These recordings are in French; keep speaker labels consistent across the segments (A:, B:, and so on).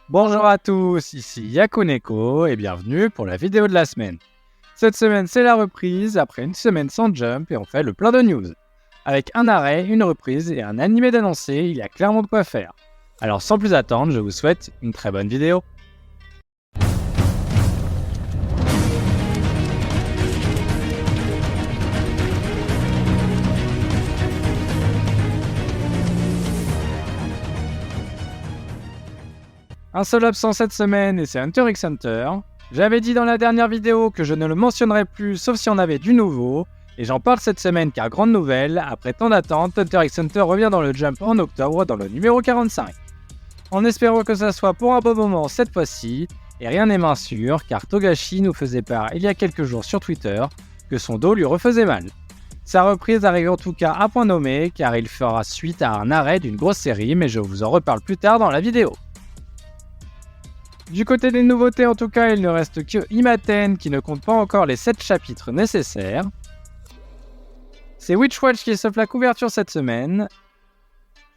A: Bonjour à tous, ici Yakuneko et bienvenue pour la vidéo de la semaine. Cette semaine c'est la reprise après une semaine sans jump et on fait le plein de news. Avec un arrêt, une reprise et un animé d'annoncer, il y a clairement de quoi faire. Alors sans plus attendre, je vous souhaite une très bonne vidéo. Un seul absent cette semaine et c'est Hunter x Hunter. J'avais dit dans la dernière vidéo que je ne le mentionnerais plus sauf si on avait du nouveau, et j'en parle cette semaine car grande nouvelle, après tant d'attente, Hunter x Hunter revient dans le Jump en octobre dans le numéro 45. En espérant que ça soit pour un bon moment cette fois-ci, et rien n'est moins sûr car Togashi nous faisait part il y a quelques jours sur Twitter que son dos lui refaisait mal. Sa reprise arrive en tout cas à point nommé car il fera suite à un arrêt d'une grosse série mais je vous en reparle plus tard dans la vidéo. Du côté des nouveautés en tout cas, il ne reste que Imaten qui ne compte pas encore les 7 chapitres nécessaires. C'est Witchwatch qui s'offre la couverture cette semaine.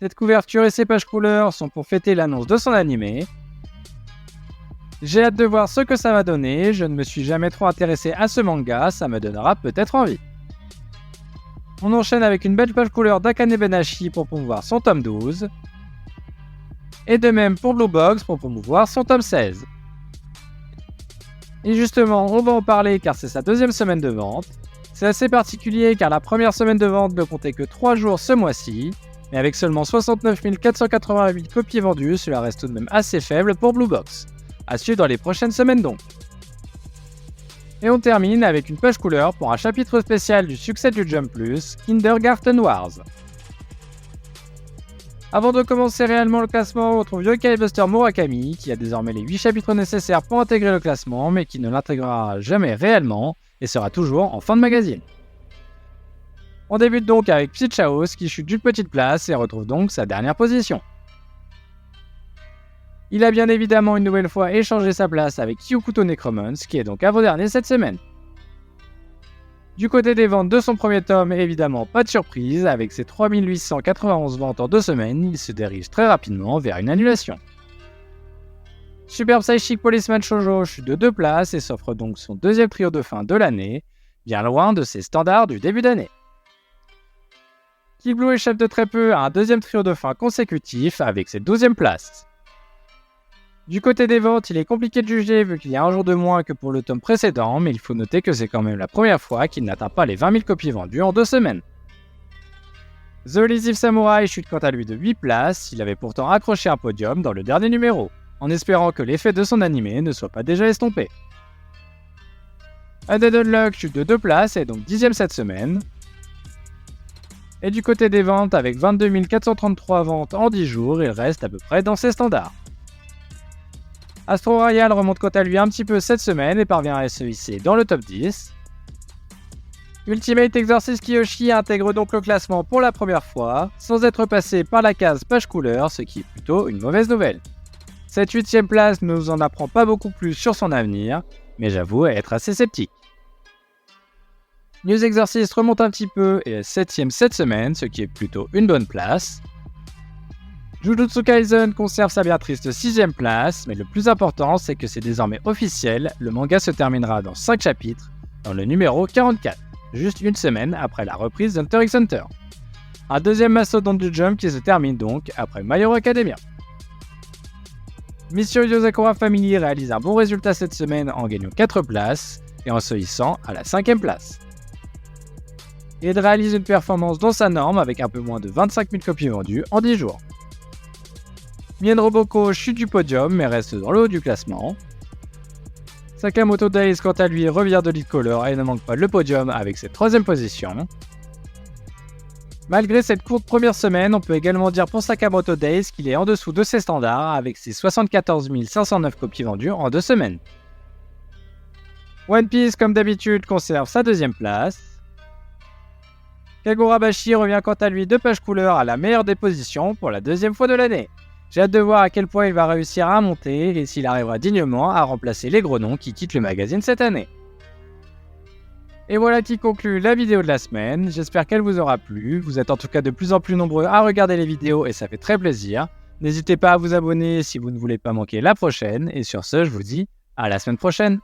A: Cette couverture et ses pages couleurs sont pour fêter l'annonce de son animé. J'ai hâte de voir ce que ça va donner, je ne me suis jamais trop intéressé à ce manga, ça me donnera peut-être envie. On enchaîne avec une belle page couleur d'Akane Benashi pour promouvoir son tome 12. Et de même pour Blue Box pour promouvoir son tome 16. Et justement, on va en parler car c'est sa deuxième semaine de vente. C'est assez particulier car la première semaine de vente ne comptait que 3 jours ce mois-ci, mais avec seulement 69 488 copies vendues, cela reste tout de même assez faible pour Blue Box. À suivre dans les prochaines semaines donc. Et on termine avec une page couleur pour un chapitre spécial du succès du Jump Plus, Kindergarten Wars. Avant de commencer réellement le classement, on retrouve Yokai Buster Murakami, qui a désormais les 8 chapitres nécessaires pour intégrer le classement, mais qui ne l'intégrera jamais réellement, et sera toujours en fin de magazine. On débute donc avec Psychaos, qui chute d'une petite place et retrouve donc sa dernière position. Il a bien évidemment une nouvelle fois échangé sa place avec Kyokuto Necromance, qui est donc avant-dernier cette semaine. Du côté des ventes de son premier tome, évidemment pas de surprise, avec ses 3891 ventes en 2 semaines, il se dirige très rapidement vers une annulation. Super Psychic Policeman Shoujo chute de 2 places et s'offre donc son deuxième trio de fin de l'année, bien loin de ses standards du début d'année. Kill Blue échappe de très peu à un deuxième trio de fin consécutif avec ses 12e places. Du côté des ventes, il est compliqué de juger vu qu'il y a un jour de moins que pour le tome précédent, mais il faut noter que c'est quand même la première fois qu'il n'atteint pas les 20 000 copies vendues en 2 semaines. The Elusive Samurai chute quant à lui de 8 places, il avait pourtant accroché un podium dans le dernier numéro, en espérant que l'effet de son animé ne soit pas déjà estompé. Undead Unluck chute de 2 places et est donc 10ème cette semaine. Et du côté des ventes, avec 22 433 ventes en 10 jours, il reste à peu près dans ses standards. Astro Royal remonte quant à lui un petit peu cette semaine et parvient à se hisser dans le top 10. Ultimate Exorcist Kiyoshi intègre donc le classement pour la première fois, sans être passé par la case page couleur, ce qui est plutôt une mauvaise nouvelle. Cette 8ème place ne nous en apprend pas beaucoup plus sur son avenir, mais j'avoue être assez sceptique. News Exorcist remonte un petit peu et est 7ème cette semaine, ce qui est plutôt une bonne place. Jujutsu Kaisen conserve sa bien triste 6ème place, mais le plus important c'est que c'est désormais officiel, le manga se terminera dans 5 chapitres, dans le numéro 44, juste une semaine après la reprise d'Hunter x Hunter. Un deuxième mastodonte du Jump qui se termine donc après My Hero Academia. Mission Yozakura Family réalise un bon résultat cette semaine en gagnant 4 places et en se hissant à la 5ème place. Ed réalise une performance dans sa norme avec un peu moins de 25 000 copies vendues en 10 jours. Mien Roboko chute du podium mais reste dans le haut du classement. Sakamoto Days quant à lui revient de lead color et ne manque pas le podium avec cette 3ème position. Malgré cette courte première semaine, on peut également dire pour Sakamoto Days qu'il est en dessous de ses standards avec ses 74 509 copies vendues en 2 semaines. One Piece comme d'habitude conserve sa 2ème place. Kagurabashi revient quant à lui 2 pages couleur à la meilleure des positions pour la 2ème fois de l'année. J'ai hâte de voir à quel point il va réussir à monter et s'il arrivera dignement à remplacer les gros noms qui quittent le magazine cette année. Et voilà qui conclut la vidéo de la semaine, j'espère qu'elle vous aura plu, vous êtes en tout cas de plus en plus nombreux à regarder les vidéos et ça fait très plaisir. N'hésitez pas à vous abonner si vous ne voulez pas manquer la prochaine. Et sur ce, je vous dis à la semaine prochaine.